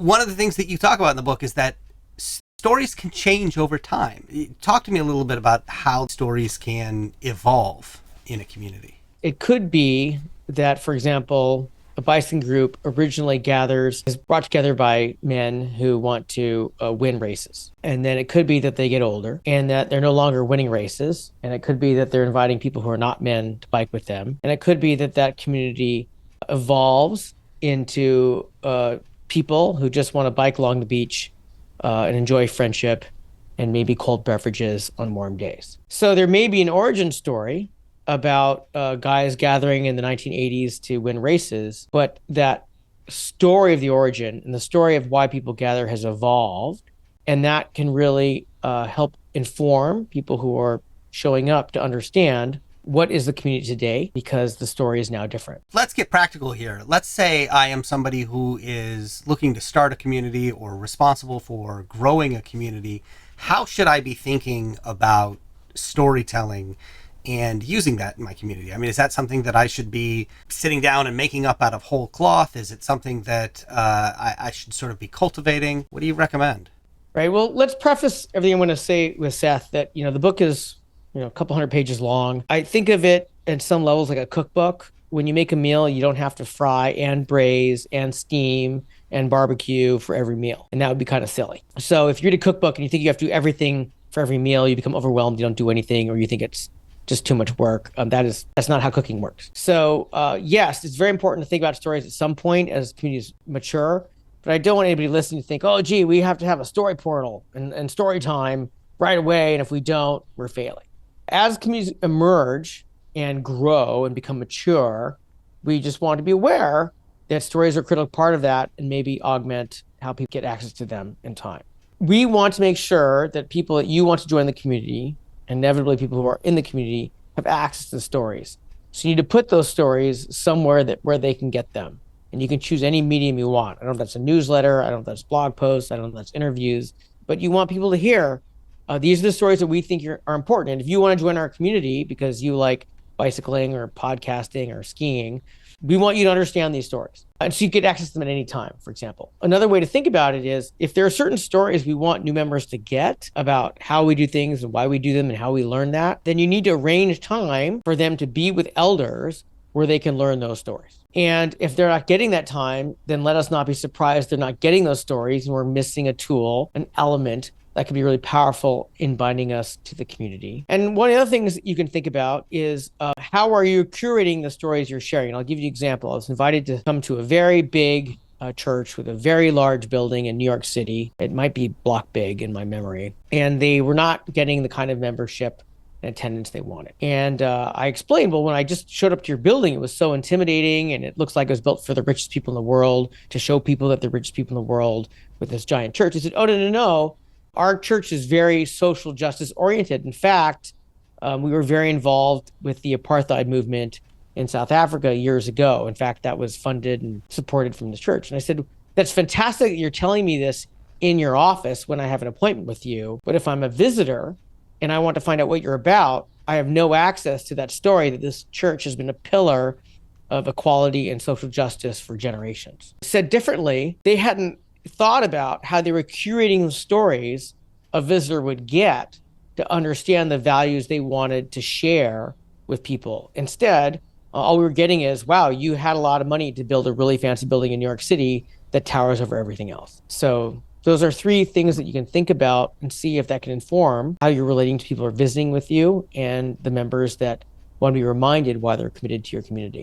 One of the things that you talk about in the book is that stories can change over time. Talk to me a little bit about how stories can evolve in a community. It could be that, for example, a bicycling group originally is brought together by men who want to win races. And then it could be that they get older and that they're no longer winning races. And it could be that they're inviting people who are not men to bike with them. And it could be that that community evolves into people who just want to bike along the beach and enjoy friendship and maybe cold beverages on warm days. So there may be an origin story about guys gathering in the 1980s to win races, but that story of the origin and the story of why people gather has evolved, and that can really help inform people who are showing up to understand what is the community today, because the story is now different. Let's get practical here. Let's say I am somebody who is looking to start a community or responsible for growing a community. How should I be thinking about storytelling and using that in my community? I mean, is that something that I should be sitting down and making up out of whole cloth? Is it something that I should sort of be cultivating? What do you recommend? Right. Well, let's preface everything I'm going to say with Seth that, the book is, a couple hundred pages long. I think of it at some levels like a cookbook. When you make a meal, you don't have to fry and braise and steam and barbecue for every meal. And that would be kind of silly. So if you read a cookbook and you think you have to do everything for every meal, you become overwhelmed, you don't do anything, or you think it's just too much work. That's not how cooking works. So yes, it's very important to think about stories at some point as communities mature, but I don't want anybody listening to think, oh, gee, we have to have a story portal and story time right away. And if we don't, we're failing. As communities emerge and grow and become mature, we just want to be aware that stories are a critical part of that and maybe augment how people get access to them in time. We want to make sure that people that you want to join the community, inevitably people who are in the community, have access to the stories. So you need to put those stories somewhere where they can get them. And you can choose any medium you want. I don't know if that's a newsletter, I don't know if that's blog posts, I don't know if that's interviews, but you want people to hear, these are the stories that we think are important. And if you want to join our community because you like bicycling or podcasting or skiing, we want you to understand these stories. And so you get access to them at any time, for example. Another way to think about it is if there are certain stories we want new members to get about how we do things and why we do them and how we learn that, then you need to arrange time for them to be with elders where they can learn those stories. And if they're not getting that time, then let us not be surprised they're not getting those stories and we're missing a tool, an element that could be really powerful in binding us to the community. And one of the other things you can think about is how are you curating the stories you're sharing? And I'll give you an example. I was invited to come to a very big church with a very large building in New York City. It might be block big in my memory. And they were not getting the kind of membership and attendance they wanted. And I explained, well, when I just showed up to your building, it was so intimidating and it looks like it was built for the richest people in the world, to show people that the richest people in the world with this giant church. He said, oh, no. Our church is very social justice oriented. In fact, we were very involved with the apartheid movement in South Africa years ago. In fact, that was funded and supported from the church. And I said, that's fantastic that you're telling me this in your office when I have an appointment with you. But if I'm a visitor and I want to find out what you're about, I have no access to that story that this church has been a pillar of equality and social justice for generations. Said differently, they hadn't thought about how they were curating the stories a visitor would get to understand the values they wanted to share with people. Instead, all we were getting is, wow, you had a lot of money to build a really fancy building in New York City that towers over everything else. So those are three things that you can think about and see if that can inform how you're relating to people who are visiting with you and the members that want to be reminded why they're committed to your community.